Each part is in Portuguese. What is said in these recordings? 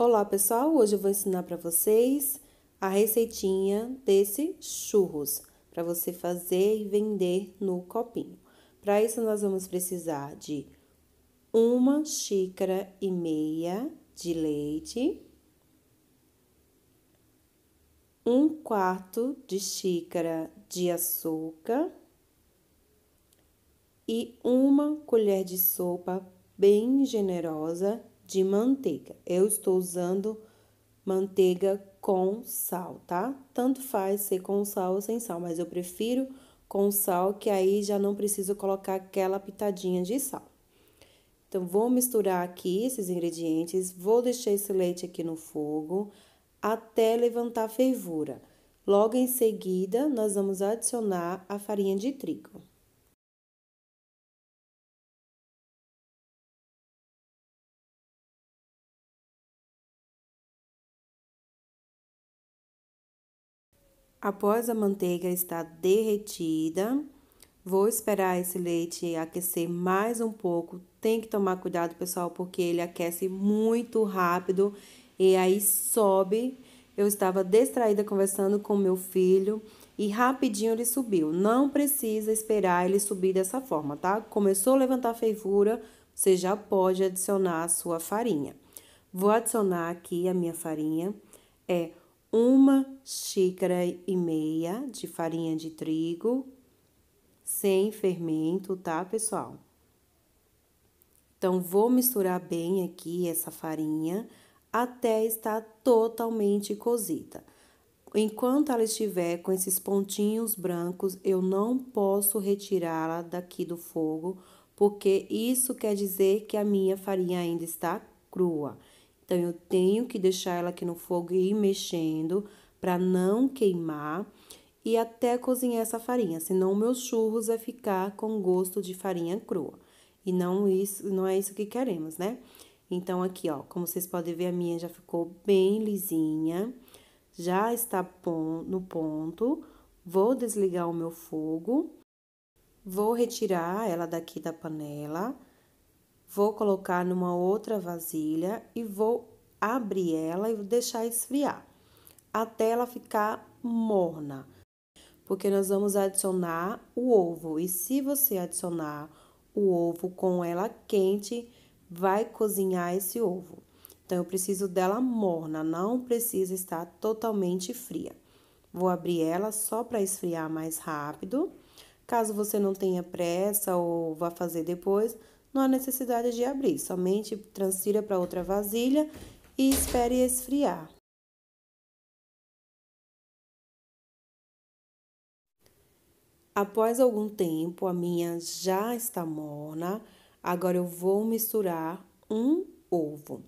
Olá, pessoal! Hoje eu vou ensinar para vocês a receitinha desse churros, para você fazer e vender no copinho. Para isso, nós vamos precisar de 1,5 xícaras de leite, 1/4 de xícara de açúcar e 1 colher de sopa bem generosa de manteiga. Eu estou usando manteiga com sal, tá? Tanto faz ser com sal ou sem sal, mas eu prefiro com sal, que aí já não preciso colocar aquela pitadinha de sal. Então, vou misturar aqui esses ingredientes, vou deixar esse leite aqui no fogo até levantar fervura. Logo em seguida, nós vamos adicionar a farinha de trigo. Após a manteiga estar derretida, vou esperar esse leite aquecer mais um pouco. Tem que tomar cuidado, pessoal, porque ele aquece muito rápido e aí sobe. Eu estava distraída conversando com meu filho e rapidinho ele subiu. Não precisa esperar ele subir dessa forma, tá? Começou a levantar fervura, você já pode adicionar a sua farinha. Vou adicionar aqui a minha farinha, 1,5 xícaras de farinha de trigo, sem fermento, tá, pessoal? Então, vou misturar bem aqui essa farinha até estar totalmente cozida. Enquanto ela estiver com esses pontinhos brancos, eu não posso retirá-la daqui do fogo, porque isso quer dizer que a minha farinha ainda está crua. Então, eu tenho que deixar ela aqui no fogo e ir mexendo para não queimar e até cozinhar essa farinha, senão o meu churros vai ficar com gosto de farinha crua. E não é isso que queremos, né? Então, aqui, ó, como vocês podem ver, a minha já ficou bem lisinha, já está no ponto. Vou desligar o meu fogo, vou retirar ela daqui da panela, vou colocar numa outra vasilha e vou abrir ela e deixar esfriar, até ela ficar morna, porque nós vamos adicionar o ovo. E se você adicionar o ovo com ela quente, vai cozinhar esse ovo. Então, eu preciso dela morna, não precisa estar totalmente fria. Vou abrir ela só para esfriar mais rápido. Caso você não tenha pressa ou vá fazer depois, não há necessidade de abrir, somente transfira para outra vasilha e espere esfriar. Após algum tempo, a minha já está morna. Agora, eu vou misturar um ovo.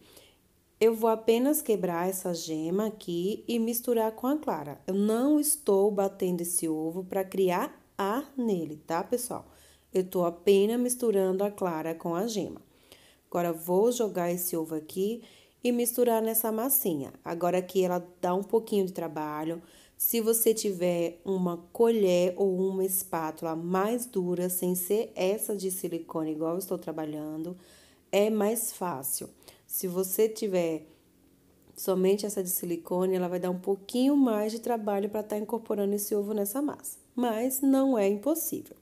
Eu vou apenas quebrar essa gema aqui e misturar com a clara. Eu não estou batendo esse ovo para criar ar nele, tá, pessoal? Eu estou apenas misturando a clara com a gema. Agora, vou jogar esse ovo aqui e misturar nessa massinha. Agora, aqui ela dá um pouquinho de trabalho. Se você tiver uma colher ou uma espátula mais dura, sem ser essa de silicone, igual eu estou trabalhando, é mais fácil. Se você tiver somente essa de silicone, ela vai dar um pouquinho mais de trabalho para estar incorporando esse ovo nessa massa. Mas não é impossível.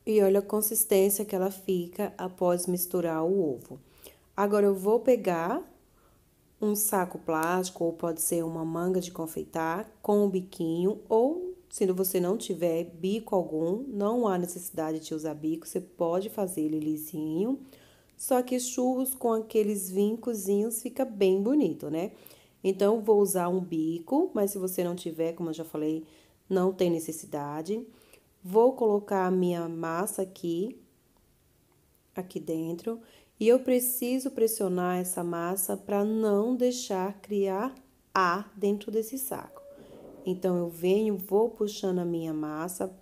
E olha a consistência que ela fica após misturar o ovo. Agora, eu vou pegar um saco plástico, ou pode ser uma manga de confeitar, com um biquinho, ou se você não tiver bico algum, não há necessidade de usar bico, você pode fazer ele lisinho. Só que churros com aqueles vincozinhos fica bem bonito, né? Então, vou usar um bico, mas se você não tiver, como eu já falei, não tem necessidade. Vou colocar a minha massa aqui dentro, e eu preciso pressionar essa massa para não deixar criar ar dentro desse saco. Então, eu venho, vou puxando a minha massa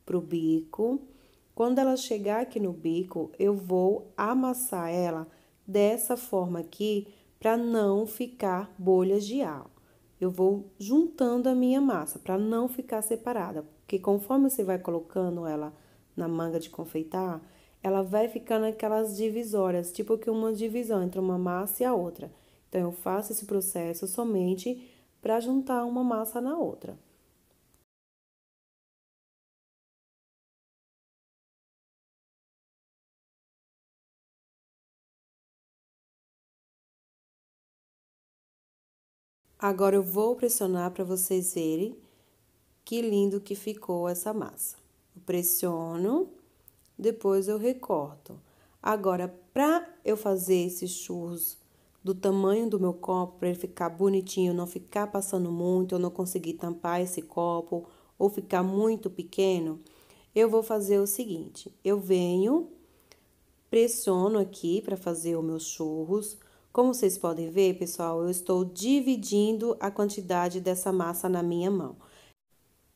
pro bico. Quando ela chegar aqui no bico, eu vou amassar ela dessa forma aqui, para não ficar bolhas de ar. Eu vou juntando a minha massa, para não ficar separada, porque conforme você vai colocando ela na manga de confeitar, ela vai ficando aquelas divisórias, tipo que uma divisão entre uma massa e a outra. Então, eu faço esse processo somente para juntar uma massa na outra. Agora eu vou pressionar para vocês verem que lindo que ficou essa massa. Eu pressiono, depois eu recorto. Agora, para eu fazer esses churros do tamanho do meu copo, para ele ficar bonitinho, não ficar passando muito, eu não conseguir tampar esse copo ou ficar muito pequeno, eu vou fazer o seguinte: eu venho, pressiono aqui para fazer os meus churros. Como vocês podem ver, pessoal, eu estou dividindo a quantidade dessa massa na minha mão.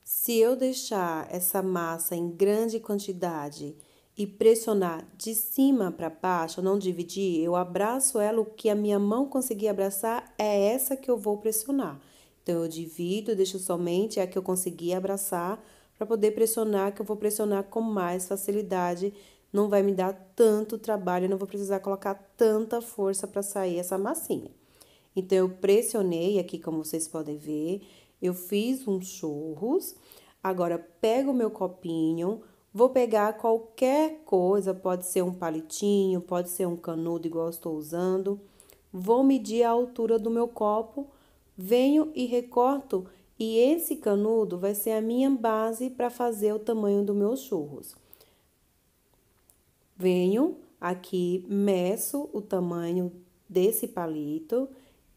Se eu deixar essa massa em grande quantidade e pressionar de cima para baixo, não dividir, eu abraço ela, o que a minha mão conseguir abraçar é essa que eu vou pressionar. Então, eu divido, deixo somente a que eu conseguir abraçar para poder pressionar, que eu vou pressionar com mais facilidade. Não vai me dar tanto trabalho, não vou precisar colocar tanta força para sair essa massinha. Então, eu pressionei aqui, como vocês podem ver, eu fiz uns churros. Agora, pego o meu copinho, vou pegar qualquer coisa, pode ser um palitinho, pode ser um canudo, igual eu estou usando. Vou medir a altura do meu copo, venho e recorto, e esse canudo vai ser a minha base para fazer o tamanho dos meus churros. Venho aqui, meço o tamanho desse palito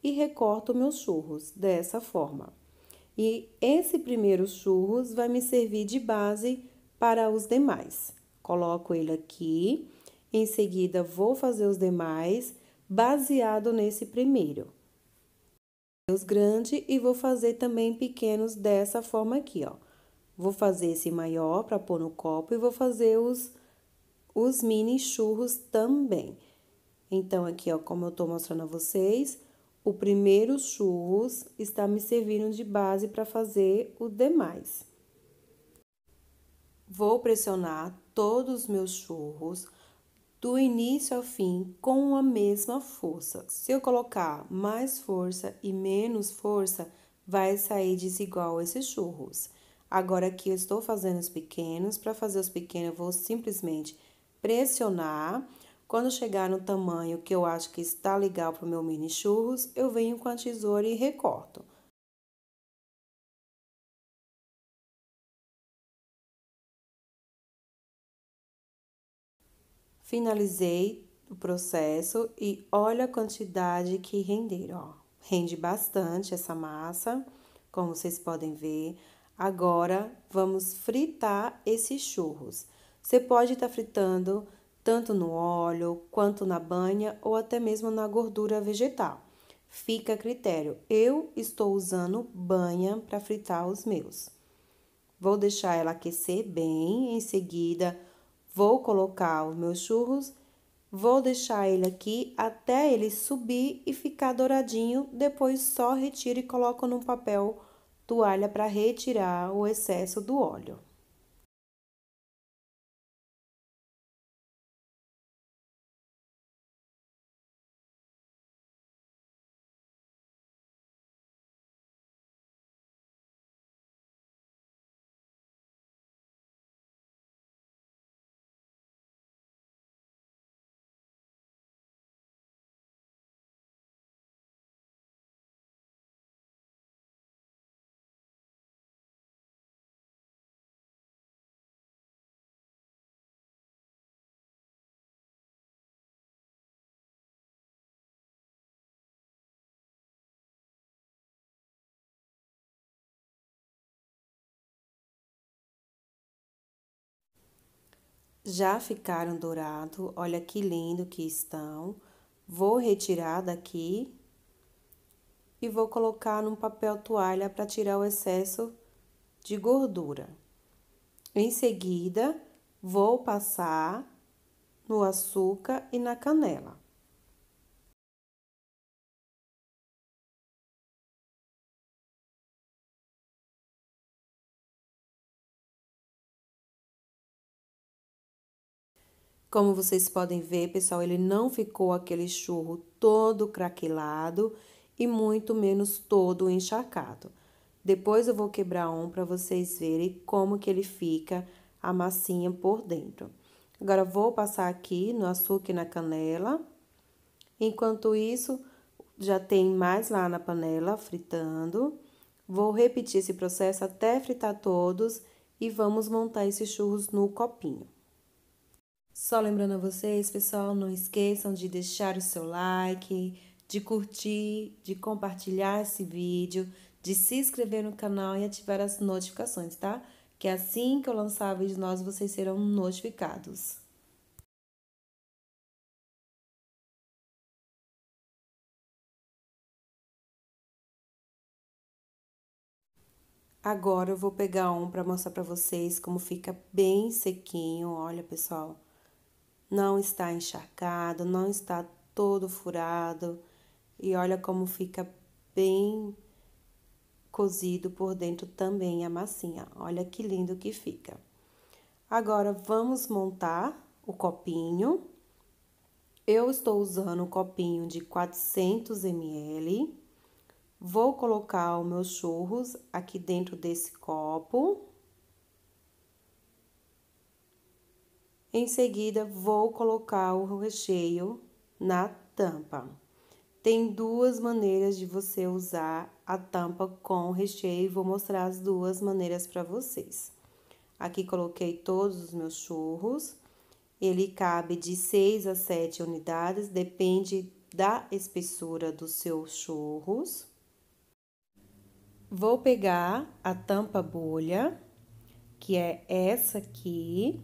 e recorto meus churros dessa forma. E esse primeiro churros vai me servir de base para os demais. Coloco ele aqui, em seguida vou fazer os demais baseado nesse primeiro. Os grandes e vou fazer também pequenos dessa forma aqui, ó. Vou fazer esse maior para pôr no copo e vou fazer os mini churros também. Então, aqui, ó, como eu tô mostrando a vocês, o primeiro churros está me servindo de base para fazer os demais. Vou pressionar todos os meus churros do início ao fim com a mesma força. Se eu colocar mais força e menos força, vai sair desigual esses churros. Agora, aqui eu estou fazendo os pequenos. Para fazer os pequenos, eu vou simplesmente pressionar. Quando chegar no tamanho que eu acho que está legal para o meu mini churros, eu venho com a tesoura e recorto. Finalizei o processo e olha a quantidade que renderam, ó. Rende bastante essa massa, como vocês podem ver. Agora, vamos fritar esses churros. Você pode estar fritando tanto no óleo, quanto na banha, ou até mesmo na gordura vegetal. Fica a critério. Eu estou usando banha para fritar os meus. Vou deixar ela aquecer bem, em seguida vou colocar os meus churros, vou deixar ele aqui até ele subir e ficar douradinho, depois só retiro e coloco num papel toalha para retirar o excesso do óleo. Já ficaram dourados, olha que lindo que estão. Vou retirar daqui e vou colocar num papel toalha para tirar o excesso de gordura. Em seguida, vou passar no açúcar e na canela. Como vocês podem ver, pessoal, ele não ficou aquele churro todo craquelado e muito menos todo encharcado. Depois eu vou quebrar um para vocês verem como que ele fica a massinha por dentro. Agora, vou passar aqui no açúcar e na canela. Enquanto isso, já tem mais lá na panela fritando. Vou repetir esse processo até fritar todos e vamos montar esses churros no copinho. Só lembrando a vocês, pessoal, não esqueçam de deixar o seu like, de curtir, de compartilhar esse vídeo, de se inscrever no canal e ativar as notificações, tá? Que assim que eu lançar vídeos novos, vocês serão notificados. Agora eu vou pegar um para mostrar para vocês como fica bem sequinho. Olha, pessoal, não está encharcado, não está todo furado. E olha como fica bem cozido por dentro também a massinha. Olha que lindo que fica. Agora, vamos montar o copinho. Eu estou usando um copinho de 400 ml. Vou colocar os meus churros aqui dentro desse copo. Em seguida, vou colocar o recheio na tampa. Tem duas maneiras de você usar a tampa com o recheio e vou mostrar as duas maneiras para vocês. Aqui coloquei todos os meus churros. Ele cabe de 6 a 7 unidades, depende da espessura dos seus churros. Vou pegar a tampa bolha, que é essa aqui,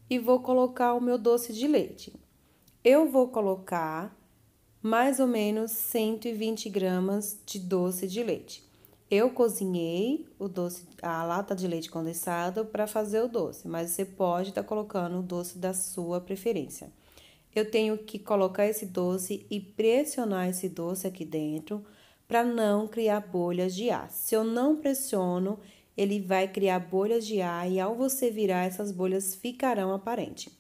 e vou colocar o meu doce de leite. Eu vou colocar mais ou menos 120 gramas de doce de leite. Eu cozinhei o doce, a lata de leite condensado para fazer o doce, mas você pode estar colocando o doce da sua preferência. Eu tenho que colocar esse doce e pressionar esse doce aqui dentro para não criar bolhas de ar. Se eu não pressiono, ele vai criar bolhas de ar e ao você virar, essas bolhas ficarão aparentes.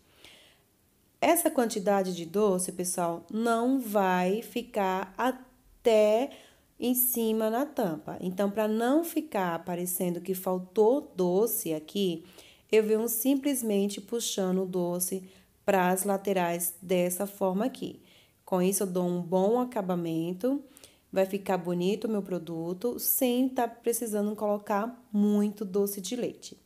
Essa quantidade de doce, pessoal, não vai ficar até em cima na tampa. Então, para não ficar parecendo que faltou doce aqui, eu venho simplesmente puxando o doce para as laterais dessa forma aqui. Com isso, eu dou um bom acabamento, vai ficar bonito o meu produto, sem estar precisando colocar muito doce de leite.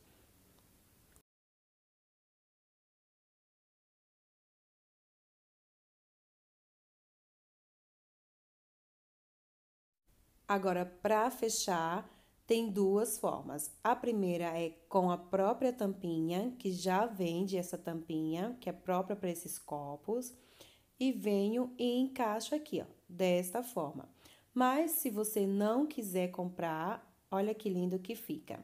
Agora, para fechar, tem duas formas. A primeira é com a própria tampinha, que já vende essa tampinha, que é própria para esses copos, e venho e encaixo aqui, ó, desta forma. Mas se você não quiser comprar, olha que lindo que fica.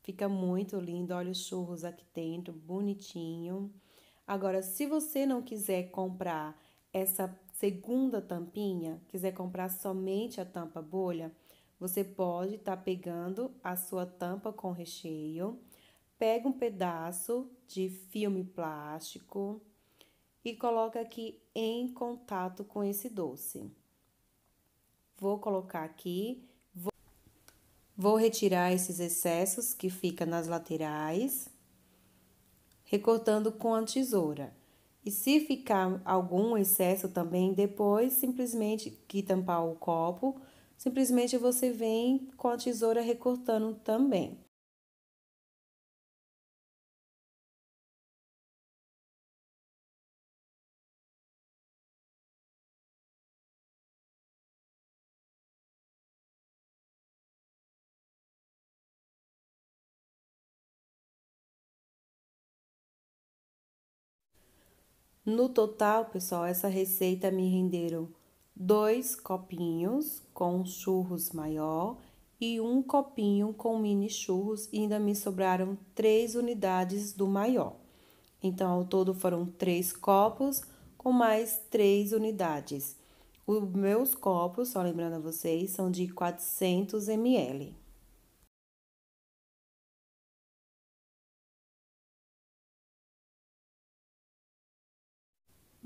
Fica muito lindo, olha os churros aqui dentro, bonitinho. Agora, se você não quiser comprar essa segunda tampinha, quiser comprar somente a tampa bolha, você pode estar pegando a sua tampa com recheio, pega um pedaço de filme plástico e coloca aqui em contato com esse doce. Vou colocar aqui, vou retirar esses excessos que fica nas laterais, recortando com a tesoura. E se ficar algum excesso também, depois simplesmente que tampar o copo, simplesmente você vem com a tesoura recortando também. No total, pessoal, essa receita me renderam 2 copinhos com churros maior e 1 copinho com mini churros e ainda me sobraram 3 unidades do maior. Então, ao todo foram 3 copos com mais 3 unidades. Os meus copos, só lembrando a vocês, são de 400 ml.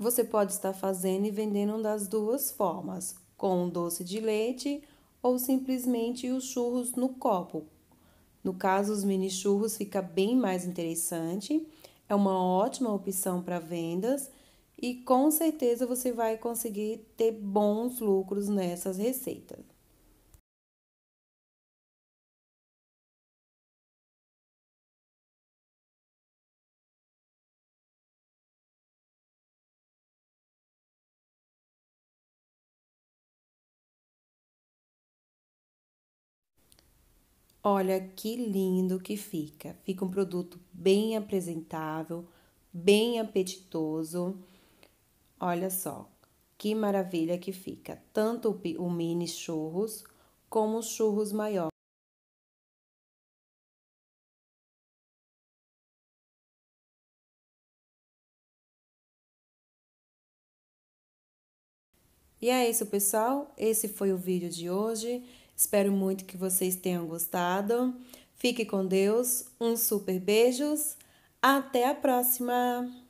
Você pode estar fazendo e vendendo das duas formas, com doce de leite ou simplesmente os churros no copo. No caso, os mini churros fica bem mais interessante, é uma ótima opção para vendas e com certeza você vai conseguir ter bons lucros nessas receitas. Olha que lindo que fica. Fica um produto bem apresentável, bem apetitoso. Olha só, que maravilha que fica. Tanto o mini churros como os churros maiores. E é isso, pessoal. Esse foi o vídeo de hoje. Espero muito que vocês tenham gostado. Fique com Deus. Um super beijos. Até a próxima!